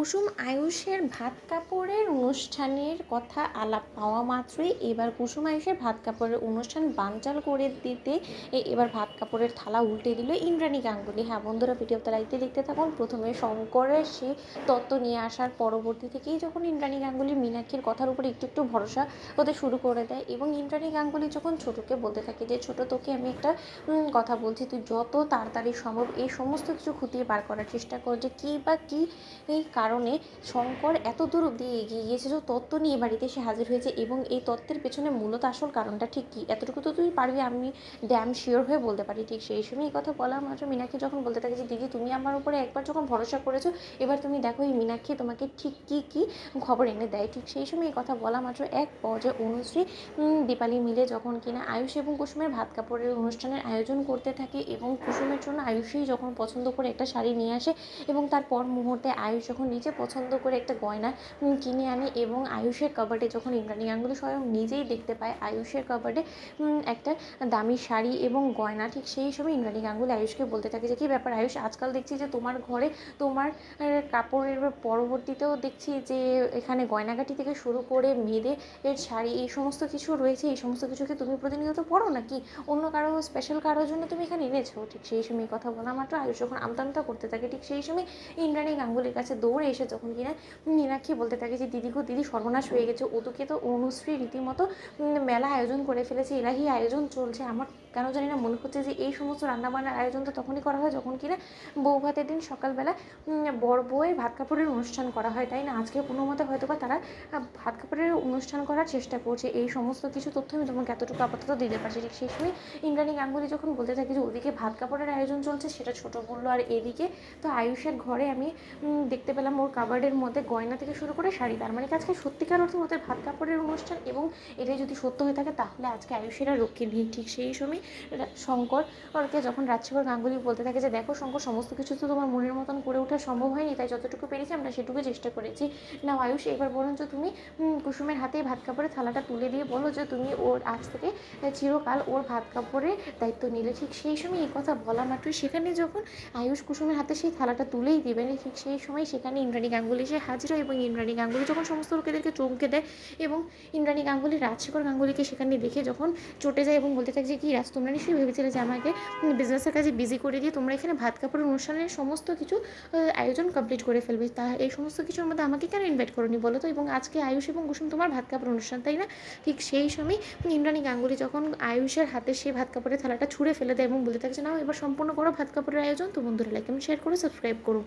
কুসুম আয়ুষের ভাত কাপড়ের অনুষ্ঠানের কথা আলাপ পাওয়া মাত্রই এবার কুসুম আয়ুষের ভাত কাপড়ের অনুষ্ঠান বানচাল করে দিতে এবার ভাত কাপড়ের থালা উল্টে দিল ইন্দ্রাণী গাঙ্গুলি। হ্যাঁ বন্ধুরা, ভিডিওটা লাইতে দেখতে থাকুন। প্রথমে শঙ্করের সে তত্ত্ব নিয়ে আসার পরবর্তী থেকেই যখন ইন্দ্রাণী গাঙ্গুলি মীনাক্ষীর কথার উপর একটু একটু ভরসা হতে শুরু করে দেয় এবং ইন্দ্রাণী গাঙ্গুলি যখন ছোটোকে বলতে থাকে যে ছোটো, তোকে আমি একটা কথা বলছি, তুই যত তাড়াতাড়ি সম্ভব এই সমস্ত কিছু খুঁটিয়ে বার করার চেষ্টা কর যে কী বা কী এই কারণে শঙ্কর এত দূর অবধি এগিয়ে গিয়েছে, যে তত্ত্ব নিয়ে বাড়িতে এসে হাজির হয়েছে এবং এই তত্ত্বের পেছনে মূলত আসল কারণটা ঠিক কী, এতটুকু তো তুই পারবি, আমি ড্যাম শিওর হয়ে বলতে পারি। ঠিক সেই সময় এই কথা বলা মাত্র মীনাক্ষী যখন বলতে থাকে যে দিদি, তুমি আমার উপরে একবার যখন ভরসা করেছো, এবার তুমি দেখো এই মীনাক্ষী তোমাকে ঠিক কী কী খবর এনে দেয়। ঠিক সেই সময় এই কথা বলা মাত্র এক পর্যায়ে অনুশ্রী দীপালি মিলে যখন কিনা আয়ুষ এবং কুসুমের ভাত কাপড়ের অনুষ্ঠানের আয়োজন করতে থাকে এবং কুসুমের জন্য আয়ুষই যখন পছন্দ করে একটা শাড়ি নিয়ে আসে এবং তারপর মুহূর্তে আয়ুষ যখন নিজে পছন্দ করে একটা গয়না কিনে আনে এবং আয়ুষের কাবার্ডে যখন ইন্দ্রাণী গাঙ্গুলি স্বয়ং নিজেই দেখতে পায় আয়ুষের কাবার্ডে একটা দামি শাড়ি এবং গয়না। ঠিক সেই সময় ইন্দ্রাণী গাঙ্গুলি আয়ুষকে বলতে থাকে যে কী ব্যাপার আয়ুষ, আজকাল দেখছি যে তোমার ঘরে তোমার কাপড়ের পরবর্তীতেও দেখছি যে এখানে গয়নাগাটি থেকে শুরু করে মেয়েদের শাড়ি এই সমস্ত কিছু রয়েছে, এই সমস্ত কিছুকে তুমি প্রতিনিয়ত পরো নাকি অন্য কারো স্পেশাল কারোর জন্য তুমি এখানে এনেছো? ঠিক সেই সময় কথা বলা মাত্র আয়ুষ যখন আমতা করতে থাকে, ঠিক সেই সময় ইন্দ্রাণী গাঙ্গুলির কাছে দৌড়ে এসে যখন কিনা মীনাক্ষী বলতে থাকে যে দিদি গো দিদি, সর্বনাশ হয়ে গেছে, ওদিকে তো অনুশ্রী রীতিমতো মেলা আয়োজন করে ফেলেছে, এলাহি আয়োজন চলছে। আমার কেন জানি না মনে হচ্ছে যে এই সমস্ত রান্নাবান্নার আয়োজন তো তখনই করা হয় যখন কিনা বউ ভাতের দিন সকালবেলা বর বউয়ের ভাত কাপড়ের অনুষ্ঠান করা হয়, তাই না? আজকে কোনো মতে হয়তো বা তারা ভাত কাপড়ের অনুষ্ঠান করার চেষ্টা করছে। এই সমস্ত কিছু তথ্য আমি তোমাকে এতটুকু আপাতত দিতে পারছি। ঠিক সেই সময় ইন্দ্রাণী গাঙ্গুলি যখন বলতে থাকে যে ওদিকে ভাত কাপড়ের আয়োজন চলছে, সেটা ছোটো বললো, আর এদিকে তো আয়ুষের ঘরে আমি দেখতে পেলাম ওর কাবার্ডের মধ্যে গয়না থেকে শুরু করে শাড়ি, তার মানে আজকে সত্যিকার অর্থে ওদের ভাত কাপড়ের অনুষ্ঠান এবং এটাই যদি সত্য হয়ে থাকে তাহলে আজকে আয়ুষেরা রক্ষে নিয়ে। ঠিক সেই সময় শঙ্কর ওরকে যখন রাজশেখর গাঙ্গুলি বলতে থাকে যে দেখো শঙ্কর, সমস্ত কিছু তো তোমার মনের মতন করে ওঠা সম্ভব হয়নি, তাই যতটুকু পেরেছি আমরা সেটুকু চেষ্টা করেছি। না আয়ুষ, এবার বরঞ্চ তুমি কুসুমের হাতে ভাত কাপড়ের থালাটা তুলে দিয়ে বলো যে তুমি ওর আজ থেকে চিরকাল ওর ভাত কাপড়ের দায়িত্ব নিলে। ঠিক সেই সময় এই কথা বলা মাত্রই সেখানে যখন আয়ুষ কুসুমের হাতে সেই থালাটা তুলেই দেবেন, ঠিক সেই সময় সেখানে ইন্দ্রাণী গাঙ্গুলি এসে হাজির হয় এবং ইন্দ্রাণী গাঙ্গুলি যখন সমস্ত লোকেদেরকে চমকে দেয় এবং ইন্দ্রাণী গাঙ্গুলি রাজশেখর গাঙ্গুলিকে সেখানে দেখে যখন চটে যায় এবং বলতে থাকে যে কি রাজ, তোমরা নিশ্চয়ই ভেবেছিলে যে আমাকে বিজনেসের কাজে বিজি করে দিয়ে তোমরা এখানে ভাত কাপড়ের অনুষ্ঠানের সমস্ত কিছু আয়োজন কমপ্লিট করে ফেলবে, তা এই সমস্ত কিছুর মধ্যে আমাকে কেন ইনভাইট করোনি বলো তো? এবং আজকে আয়ুষ এবং কুসুম তোমার ভাত কাপড় অনুষ্ঠান, তাই না? ঠিক সেই সময় ইন্দ্রাণী গাঙ্গুলি যখন আয়ুষের হাতে সেই ভাত কাপড়ের থালাটা ছুঁড়ে ফেলে দেয় এবং বলতে থাকে যে নাও এবার সম্পূর্ণ করো ভাত কাপড়ের আয়োজন। তো বন্ধুরা লাইক এবং শেয়ার করো, সাবস্ক্রাইব করো।